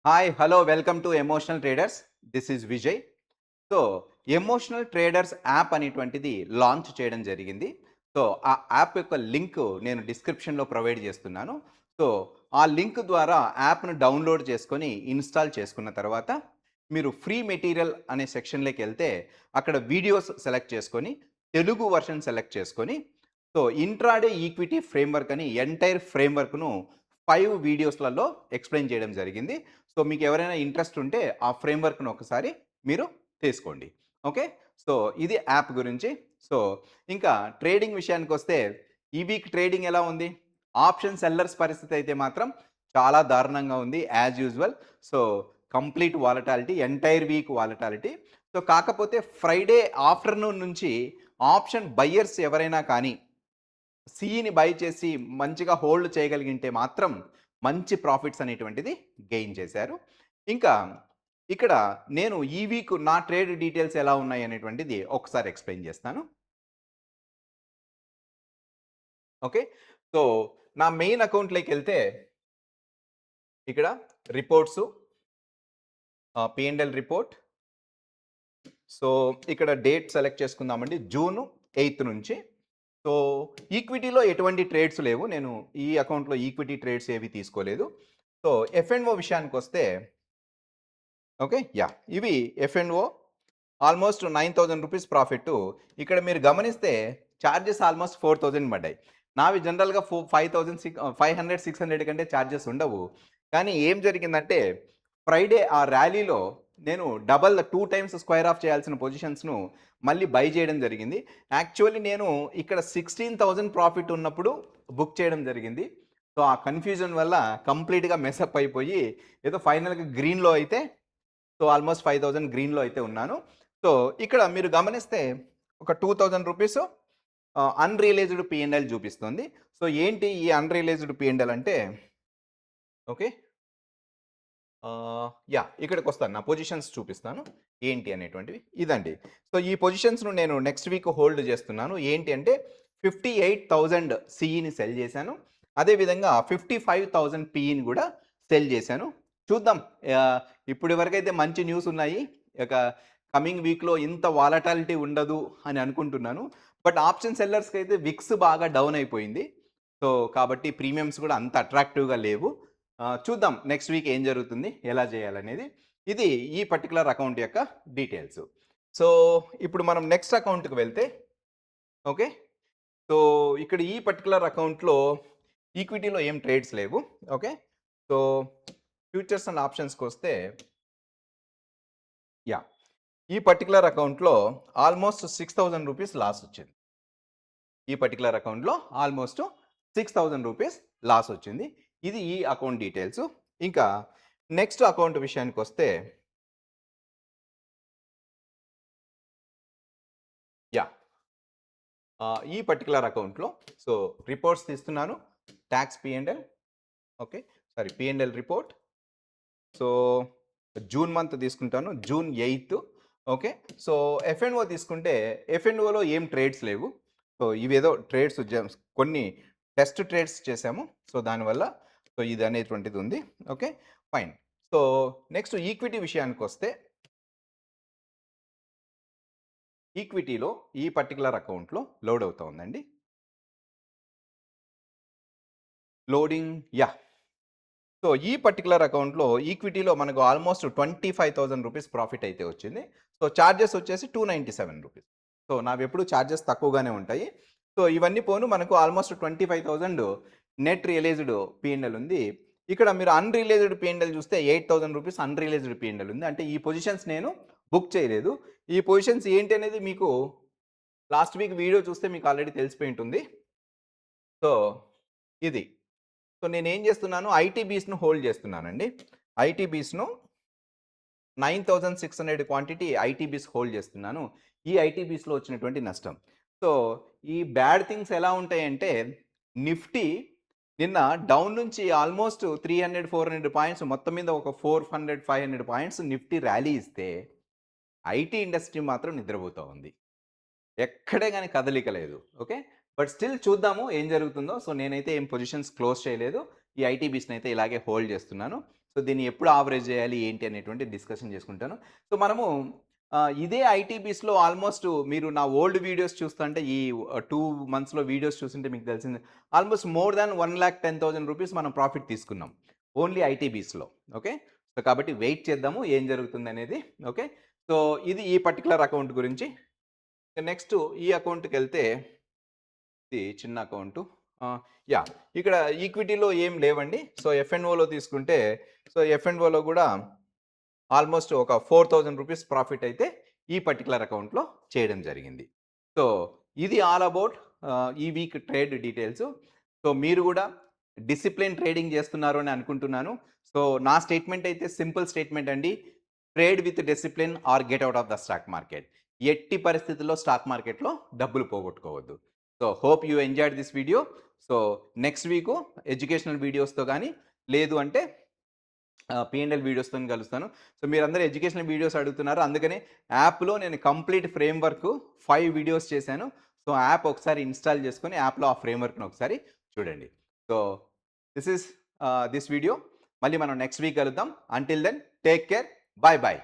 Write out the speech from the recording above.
Hi, hello, welcome to emotional traders. This is Vijay. So, emotional traders app అనేటువంటిది launch చేయడం జరిగింది. So, ఆ app యొక్క లింక్ నేను డిస్క్రిప్షన్‌లో ప్రొవైడ్ చేస్తున్నాను. సో, ఆ లింక్ ద్వారా యాప్‌ను డౌన్‌లోడ్ చేసుకొని, ఇన్‌స్టాల్ చేసుకున్న తర్వాత, మీరు ఫ్రీ మెటీరియల్ అనే సెక్షన్‌లోకెళ్తే, అక్కడ వీడియోస్ సెలెక్ట్ చేసుకొని, తెలుగు వర్షన్ సెలెక్ట్ చేసుకొని, సో, ఇంట్రాడే ఈక్విటీ ఫ్రేమ్‌వర్క్ అని ఎంటైర్ ఫ్రేమ్‌వర్క్‌ను 5 వీడియోస్‌లలో ఎక్స్‌ప్లెయిన్ చేయడం జరిగింది. సో, మీకు ఎవరైనా ఇంట్రెస్ట్ ఉంటే ఆ ఫ్రేమ్‌వర్క్‌ని ఒకసారి మీరు తీసుకోండి. ఓకే. సో, ఇది యాప్ గురించి. సో, ఇంకా ట్రేడింగ్ విషయానికొస్తే ఈ వీక్ ట్రేడింగ్ ఎలా ఉంది? ఆప్షన్ సెల్లర్స్ పరిస్థితి అయితే మాత్రం చాలా దారుణంగా ఉంది as usual. So, complete volatility, entire week volatility. So, కాకపోతే ఫ్రైడే ఆఫ్టర్‌నూన్ నుంచి ఆప్షన్ బయ్యర్స్ ఎవరైనా కానీ సీని బై చేసి మంచిగా హోల్డ్ చేయగలిగింటే మాత్రం మంచి ప్రాఫిట్స్ అనేటువంటిది గెయిన్ చేశారు. ఇంకా ఇక్కడ నేను ఈ వీక్ నా ట్రేడ్ డీటెయిల్స్ ఎలా ఉన్నాయి అనేటువంటిది ఒకసారి ఎక్స్‌ప్లెయిన్ చేస్తాను. ఓకే. సో, నా మెయిన్ అకౌంట్‌లోకెళ్తే ఇక్కడ reports, P and L report. So, ఇక్కడ డేట్ సెలెక్ట్ చేసుకుందామండి. జూన్ 8 నుంచి. సో, ఈక్విటీలో ఎటువంటి ట్రేడ్స్ లేవు. నేను ఈ అకౌంట్‌లో ఈక్విటీ ట్రేడ్స్ ఏవి తీసుకోలేదు. సో, ఎఫ్ అండ్ ఓ విషయానికొస్తే ఓకే. యాహ్! ఇవి ఎఫ్ అండ్ ఓ ఆల్మోస్ట్ రూ. 9,000 ప్రాఫిట్టు. ఇక్కడ మీరు గమనిస్తే చార్జెస్ ఆల్మోస్ట్ 4,000 పడ్డాయి. నావి జనరల్‌గా 500, 600 కంటే చార్జెస్ ఉండవు. కానీ ఏం జరిగిందంటే ఫ్రైడే ఆ ర్యాలీలో నేను డబల్ 2 టైమ్స్ స్క్వేర్ ఆఫ్ చేయాల్సిన పొజిషన్స్‌ను మళ్ళీ బై చేయడం జరిగింది. యాక్చువల్లీ నేను ఇక్కడ 16,000 ప్రాఫిట్ ఉన్నప్పుడు బుక్ చేయడం జరిగింది. సో, ఆ కన్‌ఫ్యూజన్ వల్ల కంప్లీట్‌గా మెసప్ అయిపోయి ఏదో ఫైనల్‌గా గ్రీన్‌లో అయితే సో, ఆల్మోస్ట్ 5,000 గ్రీన్‌లో అయితే ఉన్నాను. సో, ఇక్కడ మీరు గమనిస్తే ఒక రూ. 2,000 అన్‌రియలైజ్డ్ పి అండ్ ఎల్ చూపిస్తుంది. సో, ఏంటి ఈ అన్‌రియలైజ్డ్ పి అండ్ ఎల్ అంటే ఓకే. యాహ్! ఇక్కడికొస్తాను. నా పొజిషన్స్ చూపిస్తాను. ఏంటి అనేటువంటివి. ఇదండి. సో, ఈ పొజిషన్స్‌ను నేను నెక్స్ట్ వీక్ హోల్డ్ చేస్తున్నాను. ఏంటి అంటే 58,000 సీఈని సెల్ చేశాను. అదే విధంగా 55,000 పీఈని కూడా సెల్ చేశాను. చూద్దాం. ఆహ్, ఇప్పటి వరకైతే మంచి న్యూస్ ఉన్నాయి. ఇక కమింగ్ వీక్‌లో ఇంత వాలటాలిటీ ఉండదు అని అనుకుంటున్నాను. బట్ ఆప్షన్ సెల్లర్స్‌కైతే విక్స్ బాగా డౌన్ అయిపోయింది. సో, కాబట్టి ప్రీమియమ్స్ కూడా అంత అట్రాక్టివ్‌గా లేవు. చూద్దాం నెక్స్ట్ వీక్ ఏం జరుగుతుంది? ఎలా చేయాలనేది. ఇది ఈ పర్టిక్యులర్ అకౌంట్ యొక్క డీటెయిల్స్. సో, ఇప్పుడు మనం నెక్స్ట్ అకౌంట్‌కి వెళ్తే ఓకే. సో, ఇక్కడ ఈ పర్టిక్యులర్ అకౌంట్‌లో ఈక్విటీలో ఏం ట్రేడ్స్ లేవు. ఓకే. సో, ఫ్యూచర్స్ అండ్ ఆప్షన్స్‌కొస్తే యాహ్! ఈ పర్టిక్యులర్ అకౌంట్‌లో ఆల్మోస్ట్ రూ. 6,000 లాస్ వచ్చింది. ఈ పర్టిక్యులర్ అకౌంట్‌లో ఆల్మోస్ట్ రూ. 6,000 లాస్ వచ్చింది. ఇది ఈ అకౌంట్ డీటెయిల్స్. ఇంకా నెక్స్ట్ అకౌంట్ విషయానికొస్తే యాహ్! ఈ పర్టిక్యులర్ అకౌంట్‌లో సో, రిపోర్ట్స్ తీస్తున్నాను. Tax P and L okay. Sorry P and L report. So, June month తీసుకుంటాను. June 8 okay. So, F and O తీసుకుంటే ఎఫ్ అండ్ ఓలో ఏం ట్రేడ్స్ లేవు. సో, ఇవేదో ట్రేడ్స్ కొన్ని టెస్ట్ ట్రేడ్స్ చేశాము. సో, దానివల్ల సో, ఇది అనేటువంటిది ఉంది. Okay. Fine. So, next equity విషయానికొస్తే ఈక్విటీలో ఈ పర్టిక్యులర్ అకౌంట్‌లో లోడ్ అవుతా ఉందండి. Loading yeah! సో, ఈ పర్టిక్యులర్ అకౌంట్‌లో ఈక్విటీలో మనకు ఆల్మోస్ట్ రూ. 25,000 ప్రాఫిట్ అయితే వచ్చింది. సో, చార్జెస్ వచ్చేసి రూ. 297. సో, నావెప్పుడు చార్జెస్ తక్కువగానే ఉంటాయి. సో, ఇవన్నీ పోను మనకు ఆల్మోస్ట్ 25,000 నెట్ రియలైజ్డ్ పీ&ఎల్ ఉంది. ఇక్కడ మీరు అన్‌రియలైజ్డ్ పీ&ఎల్ చూస్తే రూ. 8,000 అన్‌రియలైజ్డ్ పీ&ఎల్ ఉంది. అంటే ఈ పొజిషన్స్ నేను బుక్ చేయలేదు. ఈ పొజిషన్స్ ఏంటి అనేది మీకు లాస్ట్ వీక్ వీడియో చూస్తే మీకు ఆల్రెడీ తెలిసిపోయి ఉంటుంది. సో, ఇది. సో, నేనేం చేస్తున్నాను ఐటీబీస్‌ను హోల్డ్ చేస్తున్నానండి. ఐటీబీస్‌ను 9,600 క్వాంటిటీ ఐటీబీస్ హోల్డ్ చేస్తున్నాను. ఈ ఐటీబీస్‌లో వచ్చినటువంటి నష్టం. సో, ఈ బ్యాడ్ థింగ్స్ ఎలా ఉంటాయంటే నిఫ్టీ నిన్న డౌన్ నుంచి ఆల్మోస్ట్ 300, 400 పాయింట్స్ మొత్తం మీద ఒక 400, 500 పాయింట్స్ నిఫ్టీ ర్యాలీ ఇస్తే ఐటీ ఇండస్ట్రీ మాత్రం నిద్రపోతా ఉంది. ఎక్కడే గాని కదలిక లేదు. ఓకే. బట్ స్టిల్ చూద్దాము ఏం జరుగుతుందో. సో, నేనైతే ఏం పొజిషన్స్ క్లోజ్ చేయలేదు. ఈ ఐటీబీస్‌నైతే ఇలాగే హోల్డ్ చేస్తున్నాను. సో దీన్ని ఎప్పుడు యావరేజ్ చేయాలి ఏంటి అనేటువంటి డిస్కషన్ చేసుకుంటాను. సో మనము ఇదే ఐటీబీస్‌లో ఆల్మోస్ట్ మీరు నా ఓల్డ్ వీడియోస్ చూస్తుంటే ఈ 2 మంత్స్‌లో వీడియోస్ చూస్తుంటే మీకు తెలిసింది ఆల్మోస్ట్ మోర్ దాన్ 1,10,000 రూపీస్ మనం ప్రాఫిట్ తీసుకున్నాం. ఓన్లీ ఐటీబీస్‌లో. ఓకే. సో కాబట్టి వెయిట్ చేద్దాము ఏం జరుగుతుందనేది. ఓకే. సో ఇది ఈ పర్టిక్యులర్ అకౌంట్ గురించి. నెక్స్ట్ ఈ అకౌంట్‌కెళ్తే ఇది చిన్న అకౌంటు. యాహ్! ఇక్కడ ఈక్విటీలో ఏం లేవండి. సో ఎఫ్ఎన్ఓలో తీసుకుంటే సో ఎఫ్ఎన్ఓలో గూడా ఆల్మోస్ట్ ఒక 4,000 రూపీస్ ప్రాఫిట్ అయితే ఈ పర్టిక్యులర్ అకౌంట్‌లో చేయడం జరిగింది. సో ఇది ఆల్ అబౌట్ ఈ వీక్ ట్రేడ్ డీటెయిల్స్. సో మీరు గూడా డిసిప్లిన్ ట్రేడింగ్ చేస్తున్నారు అని అనుకుంటున్నాను. సో నా స్టేట్మెంట్ అయితే సింపుల్ స్టేట్మెంట్ అండి. Trade with discipline or get out of the stock market. ఎట్టి పరిస్థితుల్లో స్టాక్ మార్కెట్‌లో డబ్బులు పోగొట్టుకోవద్దు. So hope you enjoyed this video. So next week educational వీడియోస్‌తో గాని లేదు అంటే పీ&ఎల్ వీడియోస్‌తోని కలుస్తాను. సో మీరందరూ ఎడ్యుకేషనల్ వీడియోస్ అడుగుతున్నారు. అందుకనే యాప్‌లో నేను కంప్లీట్ ఫ్రేమ్‌వర్క్ 5 వీడియోస్ చేశాను. సో యాప్ ఒకసారి ఇన్‌స్టాల్ చేసుకొని యాప్‌లో ఆ ఫ్రేమ్‌వర్క్‌ని ఒకసారి చూడండి. So this is this video. మళ్ళీ మనం నెక్స్ట్ వీక్ కలుద్దాం. Until then take care. Bye by.